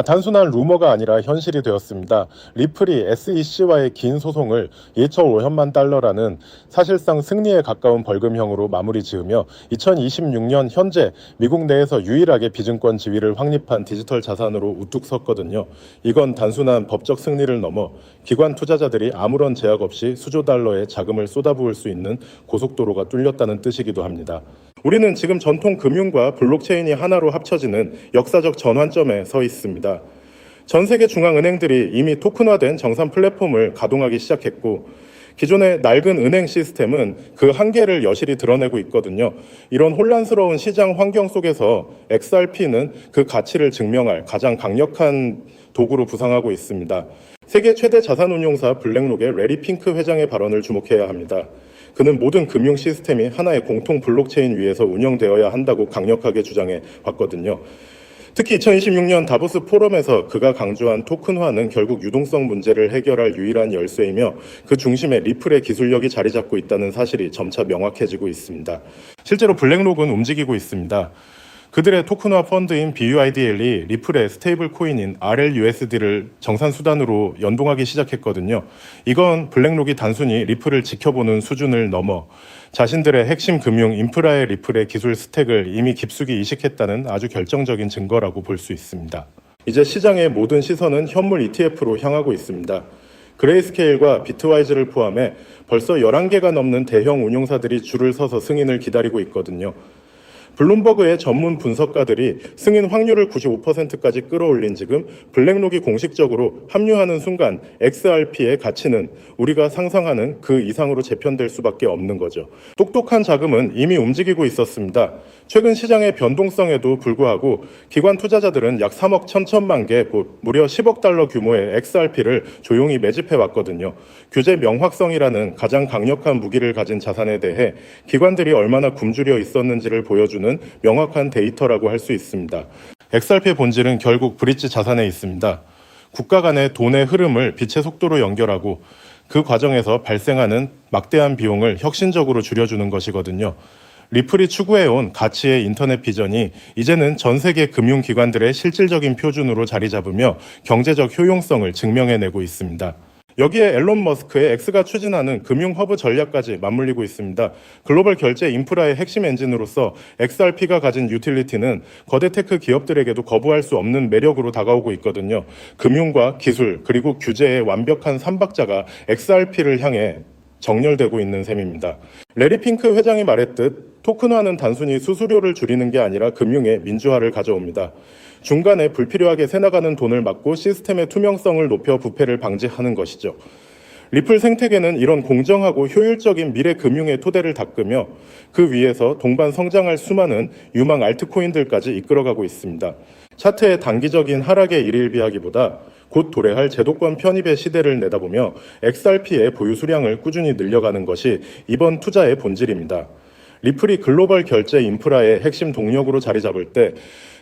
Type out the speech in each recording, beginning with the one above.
단순한 루머가 아니라 현실이 되었습니다. 리플이 SEC와의 긴 소송을 2,500만 달러라는 사실상 승리에 가까운 벌금형으로 마무리 지으며 2026년 현재 미국 내에서 유일하게 비증권 지위를 확립한 디지털 자산으로 우뚝 섰거든요. 이건 단순한 법적 승리를 넘어 기관 투자자들이 아무런 제약 없이 수조 달러의 자금을 쏟아부을 수 있는 고속도로가 뚫렸다는 뜻이기도 합니다. 우리는 지금 전통 금융과 블록체인이 하나로 합쳐지는 역사적 전환점에 서 있습니다. 전 세계 중앙은행들이 이미 토큰화된 정산 플랫폼을 가동하기 시작했고, 기존의 낡은 은행 시스템은 그 한계를 여실히 드러내고 있거든요. 이런 혼란스러운 시장 환경 속에서 XRP는 그 가치를 증명할 가장 강력한 도구로 부상하고 있습니다. 세계 최대 자산운용사 블랙록의 레리 핑크 회장의 발언을 주목해야 합니다. 그는 모든 금융 시스템이 하나의 공통 블록체인 위에서 운영되어야 한다고 강력하게 주장해 왔거든요. 특히 2026년 다보스 포럼에서 그가 강조한 토큰화는 결국 유동성 문제를 해결할 유일한 열쇠이며 그 중심에 리플의 기술력이 자리 잡고 있다는 사실이 점차 명확해지고 있습니다. 실제로 블랙록은 움직이고 있습니다. 그들의 토큰화 펀드인 BUIDL이 리플의 스테이블 코인인 RLUSD를 정산 수단으로 연동하기 시작했거든요. 이건 블랙록이 단순히 리플을 지켜보는 수준을 넘어 자신들의 핵심 금융 인프라의 리플의 기술 스택을 이미 깊숙이 이식했다는 아주 결정적인 증거라고 볼 수 있습니다. 이제 시장의 모든 시선은 현물 ETF로 향하고 있습니다. 그레이스케일과 비트와이즈를 포함해 벌써 11개가 넘는 대형 운용사들이 줄을 서서 승인을 기다리고 있거든요. 블룸버그의 전문 분석가들이 승인 확률을 95%까지 끌어올린 지금 블랙록이 공식적으로 합류하는 순간 XRP의 가치는 우리가 상상하는 그 이상으로 재편될 수밖에 없는 거죠. 똑똑한 자금은 이미 움직이고 있었습니다. 최근 시장의 변동성에도 불구하고 기관 투자자들은 약 3억 1천만 개, 무려 10억 달러 규모의 XRP를 조용히 매집해 왔거든요. 규제 명확성이라는 가장 강력한 무기를 가진 자산에 대해 기관들이 얼마나 굶주려 있었는지를 보여주는 명확한 데이터라고 할 수 있습니다. XRP의 본질은 결국 브릿지 자산에 있습니다. 국가 간의 돈의 흐름을 빛의 속도로 연결하고 그 과정에서 발생하는 막대한 비용을 혁신적으로 줄여주는 것이거든요. 리플이 추구해온 가치의 인터넷 비전이 이제는 전 세계 금융기관들의 실질적인 표준으로 자리 잡으며 경제적 효용성을 증명해내고 있습니다. 여기에 앨런 머스크의 X가 추진하는 금융 허브 전략까지 맞물리고 있습니다. 글로벌 결제 인프라의 핵심 엔진으로서 XRP가 가진 유틸리티는 거대 테크 기업들에게도 거부할 수 없는 매력으로 다가오고 있거든요. 금융과 기술 그리고 규제의 완벽한 삼박자가 XRP를 향해 정렬되고 있는 셈입니다. 레리 핑크 회장이 말했듯 토큰화는 단순히 수수료를 줄이는 게 아니라 금융의 민주화를 가져옵니다. 중간에 불필요하게 새나가는 돈을 막고 시스템의 투명성을 높여 부패를 방지하는 것이죠. 리플 생태계는 이런 공정하고 효율적인 미래 금융의 토대를 닦으며 그 위에서 동반 성장할 수많은 유망 알트코인들까지 이끌어가고 있습니다. 차트의 단기적인 하락에 일일비하기보다 곧 도래할 제도권 편입의 시대를 내다보며 XRP의 보유 수량을 꾸준히 늘려가는 것이 이번 투자의 본질입니다. 리플이 글로벌 결제 인프라의 핵심 동력으로 자리 잡을 때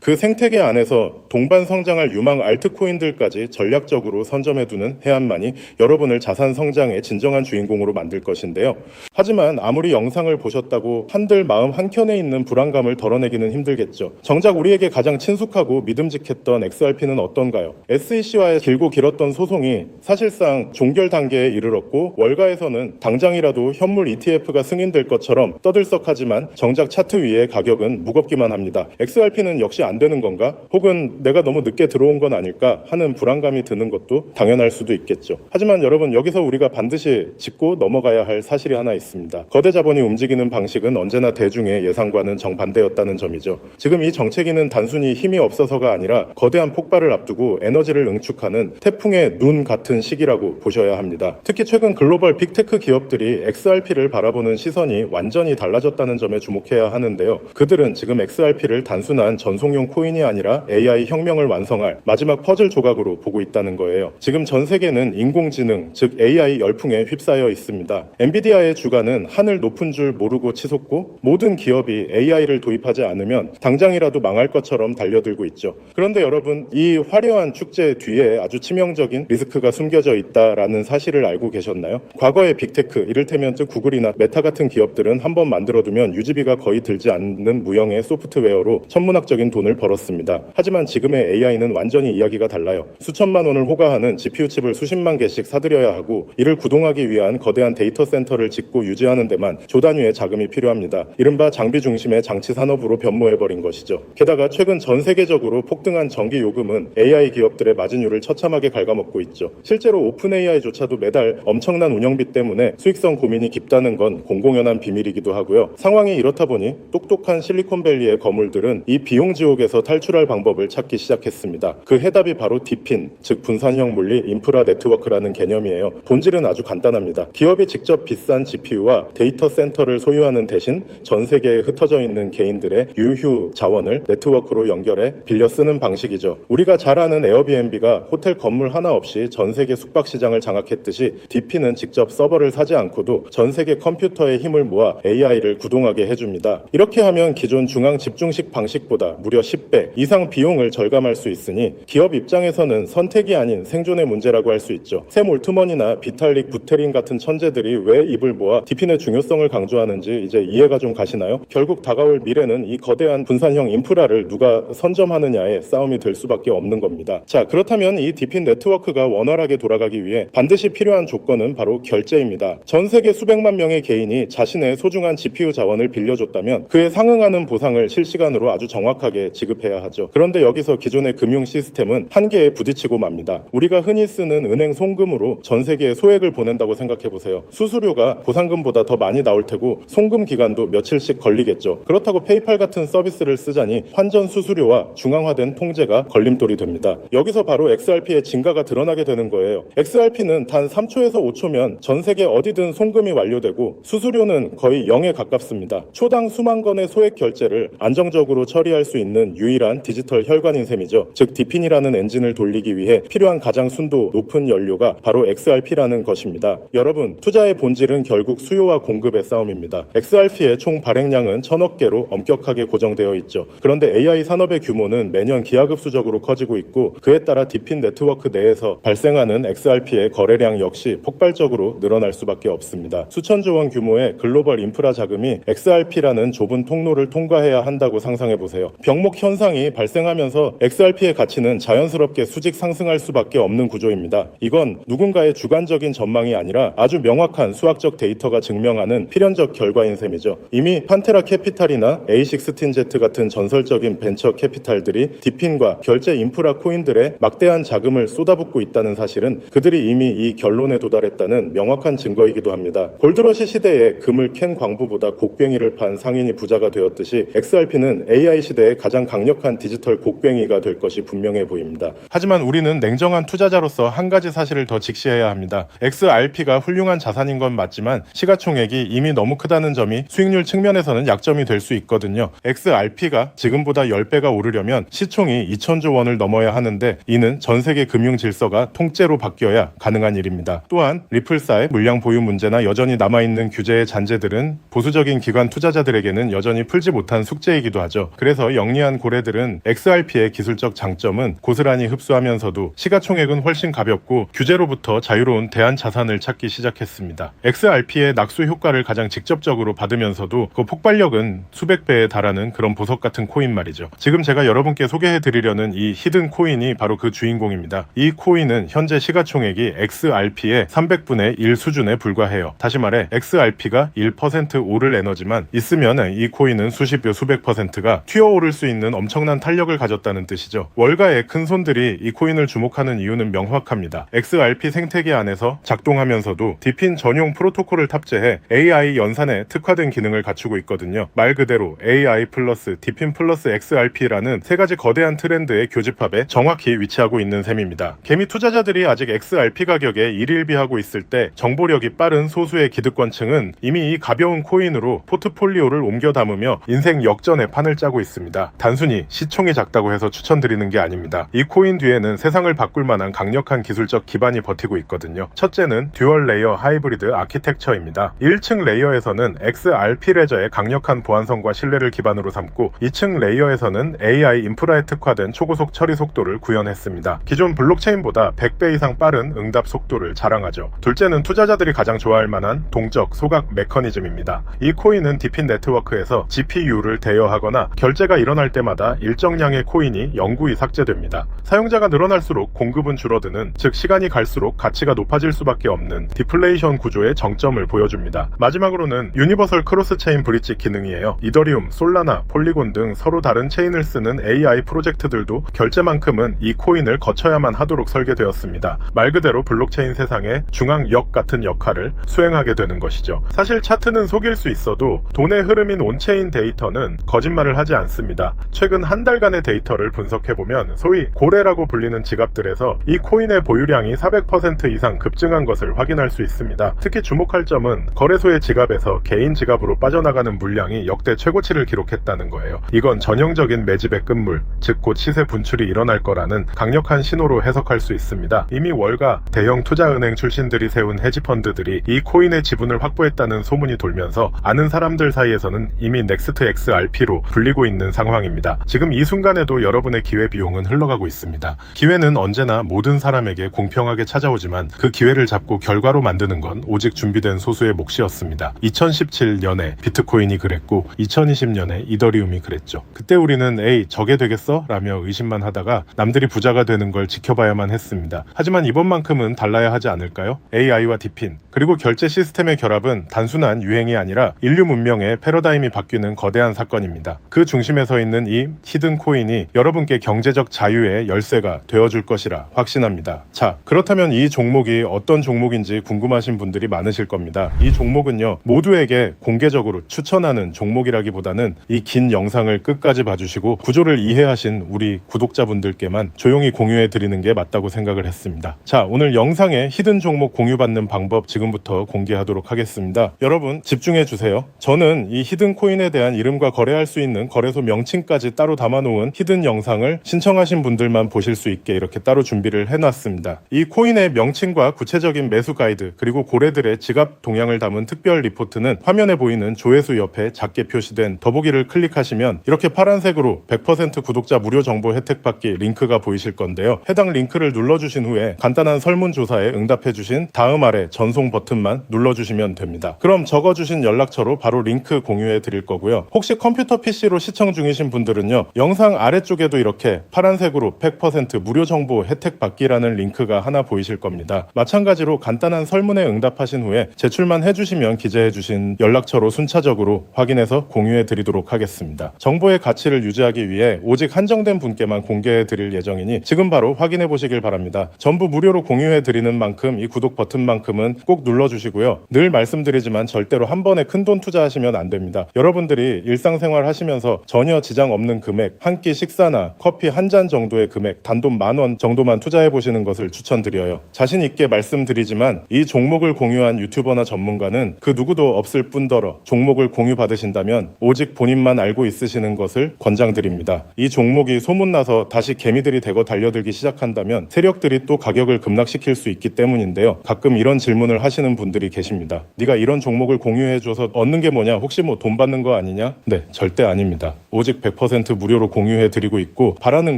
그 생태계 안에서 동반 성장할 유망 알트코인들까지 전략적으로 선점해두는 해안만이 여러분을 자산 성장의 진정한 주인공으로 만들 것인데요. 하지만 아무리 영상을 보셨다고 한들 마음 한켠에 있는 불안감을 덜어내기는 힘들겠죠. 정작 우리에게 가장 친숙하고 믿음직했던 XRP는 어떤가요? SEC와의 길고 길었던 소송이 사실상 종결 단계에 이르렀고 월가에서는 당장이라도 현물 ETF가 승인될 것처럼 떠들썩하지만 정작 차트 위의 가격은 무겁기만 합니다. XRP는 역시 안 되는 건가? 혹은 내가 너무 늦게 들어온 건 아닐까 하는 불안감이 드는 것도 당연할 수도 있겠죠. 하지만 여러분, 여기서 우리가 반드시 짚고 넘어가야 할 사실이 하나 있습니다. 거대 자본이 움직이는 방식은 언제나 대중의 예상과는 정반대였다는 점이죠. 지금 이 정체기는 단순히 힘이 없어서가 아니라 거대한 폭발을 앞두고 에너지를 응축하는 태풍의 눈 같은 시기라고 보셔야 합니다. 특히 최근 글로벌 빅테크 기업들이 XRP를 바라보는 시선이 완전히 달라졌다는 점에 주목해야 하는데요. 그들은 지금 XRP를 단순한 전송용 코인이 아니라 AI 혁명을 완성할 마지막 퍼즐 조각으로 보고 있다는 거예요. 지금 전 세계는 인공지능, 즉 AI 열풍에 휩싸여 있습니다. 엔비디아의 주가는 하늘 높은 줄 모르고 치솟고 모든 기업이 AI를 도입하지 않으면 당장이라도 망할 것처럼 달려들고 있죠. 그런데 여러분, 이 화려한 축제 뒤에 아주 치명적인 리스크가 숨겨져 있다라는 사실을 알고 계셨나요? 과거의 빅테크, 이를테면 구글이나 메타 같은 기업들은 한번 만들어두면 유지비가 거의 들지 않는 무형의 소프트웨어로 천문학적인 돈을 돈을 벌었습니다. 하지만 지금의 AI는 완전히 이야기가 달라요. 수천만 원을 호가하는 GPU 칩을 수십만 개씩 사들여야 하고, 이를 구동하기 위한 거대한 데이터 센터를 짓고 유지하는 데만 조 단위의 자금이 필요합니다. 이른바 장비 중심의 장치 산업으로 변모해버린 것이죠. 게다가 최근 전 세계적으로 폭등한 전기 요금은 AI 기업들의 마진율을 처참하게 갉아먹고 있죠. 실제로 오픈 AI조차도 매달 엄청난 운영비 때문에 수익성 고민이 깊다는 건 공공연한 비밀이기도 하고요. 상황이 이렇다 보니 똑똑한 실리콘밸리의 거물들은 이 비용 지옥에서 탈출할 방법을 찾기 시작했습니다. 그 해답이 바로 디핀, 즉 분산형 물리 인프라 네트워크라는 개념이에요. 본질은 아주 간단합니다. 기업이 직접 비싼 GPU와 데이터 센터를 소유하는 대신 전 세계에 흩어져 있는 개인들의 유휴 자원을 네트워크로 연결해 빌려 쓰는 방식이죠. 우리가 잘 아는 에어비앤비가 호텔 건물 하나 없이 전 세계 숙박 시장을 장악했듯이 디핀은 직접 서버를 사지 않고도 전 세계 컴퓨터의 힘을 모아 AI를 구동하게 해줍니다. 이렇게 하면 기존 중앙 집중식 방식보다 무려 10배 이상 비용을 절감할 수 있으니 기업 입장에서는 선택이 아닌 생존의 문제라고 할 수 있죠. 샘 올트먼이나 비탈릭 부테린 같은 천재들이 왜 입을 모아 디핀의 중요성을 강조하는지 이제 이해가 좀 가시나요? 결국 다가올 미래는 이 거대한 분산형 인프라를 누가 선점하느냐의 싸움이 될 수밖에 없는 겁니다. 자, 그렇다면 이 디핀 네트워크가 원활하게 돌아가기 위해 반드시 필요한 조건은 바로 결제입니다. 전 세계 수백만 명의 개인이 자신의 소중한 GPU 자원을 빌려줬다면 그에 상응하는 보상을 실시간으로 아주 정확하게 지급해야 하죠. 그런데 여기서 기존의 금융 시스템은 한계에 부딪히고 맙니다. 우리가 흔히 쓰는 은행 송금으로 전 세계에 소액을 보낸다고 생각해보세요. 수수료가 보상금보다 더 많이 나올 테고 송금 기간도 며칠씩 걸리겠죠. 그렇다고 페이팔 같은 서비스를 쓰자니 환전 수수료와 중앙화된 통제가 걸림돌이 됩니다. 여기서 바로 XRP의 진가가 드러나게 되는 거예요. XRP는 단 3초에서 5초면 전 세계 어디든 송금이 완료되고 수수료는 거의 0에 가깝습니다. 초당 수만 건의 소액 결제를 안정적으로 처리할 수 있는 유일한 디지털 혈관인 셈이죠. 즉 디핀이라는 엔진을 돌리기 위해 필요한 가장 순도 높은 연료가 바로 XRP라는 것입니다. 여러분, 투자의 본질은 결국 수요와 공급의 싸움입니다. XRP의 총 발행량은 1000억 개로 엄격하게 고정되어 있죠. 그런데 AI 산업의 규모는 매년 기하급수적으로 커지고 있고, 그에 따라 디핀 네트워크 내에서 발생하는 XRP의 거래량 역시 폭발적으로 늘어날 수밖에 없습니다. 수천조 원 규모의 글로벌 인프라 자금이 XRP라는 좁은 통로를 통과해야 한다고 상상해보세요. 병목 현상이 발생하면서 XRP의 가치는 자연스럽게 수직 상승할 수밖에 없는 구조입니다. 이건 누군가의 주관적인 전망이 아니라 아주 명확한 수학적 데이터가 증명하는 필연적 결과인 셈이죠. 이미 판테라 캐피탈이나 A16Z 같은 전설적인 벤처 캐피탈들이 디핀과 결제 인프라 코인들의 막대한 자금을 쏟아붓고 있다는 사실은 그들이 이미 이 결론에 도달했다는 명확한 증거이기도 합니다. 골드러시 시대에 금을 캔 광부보다 곡괭이를 판 상인이 부자가 되었듯이 XRP는 AI 시대의 가장 강력한 디지털 곡괭이가 될 것이 분명해 보입니다. 하지만 우리는 냉정한 투자자로서 한 가지 사실을 더 직시해야 합니다. XRP가 훌륭한 자산인 건 맞지만 시가총액이 이미 너무 크다는 점이 수익률 측면에서는 약점이 될 수 있거든요. XRP가 지금보다 10배가 오르려면 시총이 2000조 원을 넘어야 하는데, 이는 전 세계 금융 질서가 통째로 바뀌어야 가능한 일입니다. 또한 리플사의 물량 보유 문제나 여전히 남아있는 규제의 잔재들은 보수적인 기관 투자자들에게는 여전히 풀지 못한 숙제이기도 하죠. 그래서 영리한 고래들은 XRP의 기술적 장점은 고스란히 흡수하면서도 시가총액은 훨씬 가볍고 규제로부터 자유로운 대안 자산을 찾기 시작했습니다. XRP의 낙수 효과를 가장 직접적으로 받으면서도 그 폭발력은 수백 배에 달하는 그런 보석 같은 코인 말이죠. 지금 제가 여러분께 소개해드리려는 이 히든 코인이 바로 그 주인공입니다. 이 코인은 현재 시가총액이 XRP의 300분의 1 수준에 불과해요. 다시 말해 XRP가 1% 오를 에너지만 있으면 이 코인은 수십여 수백 %가 튀어오를 수 있는 엄청난 탄력을 가졌다는 뜻이죠. 월가의 큰 손들이 이 코인을 주목하는 이유는 명확합니다. XRP 생태계 안에서 작동하면서도 디핀 전용 프로토콜을 탑재해 AI 연산에 특화된 기능을 갖추고 있거든요. 말 그대로 AI 플러스 디핀 플러스 XRP라는 세 가지 거대한 트렌드의 교집합에 정확히 위치하고 있는 셈입니다. 개미 투자자들이 아직 XRP 가격에 일일비하고 있을 때 정보력이 빠른 소수의 기득권층은 이미 이 가벼운 코인으로 포트폴리오를 옮겨 담으며 인생 역전의 판을 짜고 있습니다. 단순히 시총이 작다고 해서 추천드리는 게 아닙니다. 이 코인 뒤에는 세상을 바꿀 만한 강력한 기술적 기반이 버티고 있거든요. 첫째는 듀얼 레이어 하이브리드 아키텍처입니다. 1층 레이어에서는 XRP 레저의 강력한 보안성과 신뢰를 기반으로 삼고 2층 레이어에서는 AI 인프라에 특화된 초고속 처리 속도를 구현했습니다. 기존 블록체인보다 100배 이상 빠른 응답 속도를 자랑하죠. 둘째는 투자자들이 가장 좋아할 만한 동적 소각 메커니즘입니다. 이 코인은 디핀 네트워크에서 GPU를 대여하거나 결제가 일어날 사용할 때마다 일정량의 코인이 영구히 삭제됩니다. 사용자가 늘어날수록 공급은 줄어드는, 즉 시간이 갈수록 가치가 높아질 수밖에 없는 디플레이션 구조의 정점을 보여줍니다. 마지막으로는 유니버설 크로스 체인 브릿지 기능이에요. 이더리움, 솔라나, 폴리곤 등 서로 다른 체인을 쓰는 AI 프로젝트들도 결제만큼은 이 코인을 거쳐야만 하도록 설계되었습니다. 말 그대로 블록체인 세상의 중앙역 같은 역할을 수행하게 되는 것이죠. 사실 차트는 속일 수 있어도 돈의 흐름인 온체인 데이터는 거짓말을 하지 않습니다. 최근 한 달간의 데이터를 분석해보면 소위 고래라고 불리는 지갑들에서 이 코인의 보유량이 400% 이상 급증한 것을 확인할 수 있습니다. 특히 주목할 점은 거래소의 지갑에서 개인 지갑으로 빠져나가는 물량이 역대 최고치를 기록했다는 거예요. 이건 전형적인 매집의 끝물, 즉 곧 시세 분출이 일어날 거라는 강력한 신호로 해석할 수 있습니다. 이미 월가 대형 투자은행 출신들이 세운 헤지펀드들이 이 코인의 지분을 확보했다는 소문이 돌면서 아는 사람들 사이에서는 이미 넥스트 XRP로 불리고 있는 상황입니다. 지금 이 순간에도 여러분의 기회비용은 흘러가고 있습니다. 기회는 언제나 모든 사람에게 공평하게 찾아오지만 그 기회를 잡고 결과로 만드는 건 오직 준비된 소수의 몫이었습니다. 2017년에 비트코인이 그랬고 2020년에 이더리움이 그랬죠. 그때 우리는 에이 저게 되겠어? 라며 의심만 하다가 남들이 부자가 되는 걸 지켜봐야만 했습니다. 하지만 이번만큼은 달라야 하지 않을까요? AI와 디핀 그리고 결제 시스템의 결합은 단순한 유행이 아니라 인류 문명의 패러다임이 바뀌는 거대한 사건입니다. 그 중심에 서 있는 이 히든 코인이 여러분께 경제적 자유의 열쇠가 되어줄 것이라 확신합니다. 자, 그렇다면 이 종목이 어떤 종목인지 궁금하신 분들이 많으실 겁니다. 이 종목은요, 모두에게 공개적으로 추천하는 종목이라기보다는 이 긴 영상을 끝까지 봐주시고 구조를 이해하신 우리 구독자분들께만 조용히 공유해 드리는 게 맞다고 생각을 했습니다. 자, 오늘 영상의 히든 종목 공유받는 방법 지금부터 공개하도록 하겠습니다. 여러분 집중해 주세요. 저는 이 히든 코인에 대한 이름과 거래할 수 있는 거래소 명칭까지 따로 담아놓은 히든 영상을 신청하신 분들만 보실 수 있게 이렇게 따로 준비를 해놨습니다. 이 코인의 명칭과 구체적인 매수 가이드 그리고 고래들의 지갑 동향을 담은 특별 리포트는 화면에 보이는 조회수 옆에 작게 표시된 더보기를 클릭하시면 이렇게 파란색으로 100% 구독자 무료 정보 혜택 받기 링크가 보이실 건데요. 해당 링크를 눌러주신 후에 간단한 설문조사에 응답해주신 다음 아래 전송 버튼만 눌러주시면 됩니다. 그럼 적어주신 연락처로 바로 링크 공유해 드릴 거고요. 혹시 컴퓨터 PC로 시청 중이신 분들은요, 영상 아래쪽에도 이렇게 파란색으로 100% 무료 정보 혜택 받기라는 링크가 하나 보이실 겁니다. 마찬가지로 간단한 설문에 응답하신 후에 제출만 해주시면 기재해주신 연락처로 순차적으로 확인해서 공유해 드리도록 하겠습니다. 정보의 가치를 유지하기 위해 오직 한정된 분께만 공개해 드릴 예정이니 지금 바로 확인해 보시길 바랍니다. 전부 무료로 공유해 드리는 만큼 이 구독 버튼만큼은 꼭 눌러주시고요. 늘 말씀드리지만 절대로 한 번에 큰돈 투자하시면 안 됩니다. 여러분들이 일상생활 하시면서 전혀 지장 없는 금액, 한 끼 식사나 커피 한 잔 정도의 금액, 단돈 10,000원 정도만 투자해 보시는 것을 추천드려요. 자신 있게 말씀드리지만 이 종목을 공유한 유튜버나 전문가는 그 누구도 없을 뿐더러 종목을 공유 받으신다면 오직 본인만 알고 있으시는 것을 권장드립니다. 이 종목이 소문나서 다시 개미들이 대거 달려들기 시작한다면 세력들이 또 가격을 급락시킬 수 있기 때문인데요. 가끔 이런 질문을 하시는 분들이 계십니다. 네가 이런 종목을 공유해줘서 얻는 게 뭐냐? 혹시 뭐 돈 받는 거 아니냐? 네, 절대 아닙니다. 오직 100% 무료로 공유해드리고 있고 바라는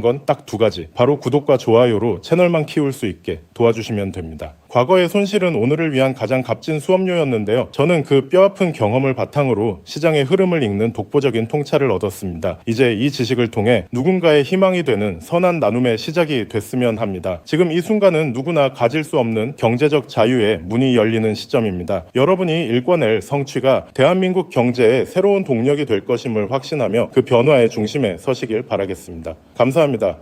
건 딱 두 가지. 바로 구독과 좋아요로 채널만 키울 수 있게 도와주시면 됩니다. 과거의 손실은 오늘을 위한 가장 값진 수업료였는데요. 저는 그 뼈아픈 경험을 바탕으로 시장의 흐름을 읽는 독보적인 통찰을 얻었습니다. 이제 이 지식을 통해 누군가의 희망이 되는 선한 나눔의 시작이 됐으면 합니다. 지금 이 순간은 누구나 가질 수 없는 경제적 자유의 문이 열리는 시점입니다. 여러분이 일궈낼 성취가 대한민국 경제의 새로운 동력이 될 것임을 확신하며 그 변화의 중심에 서시길 바라겠습니다. 감사합니다.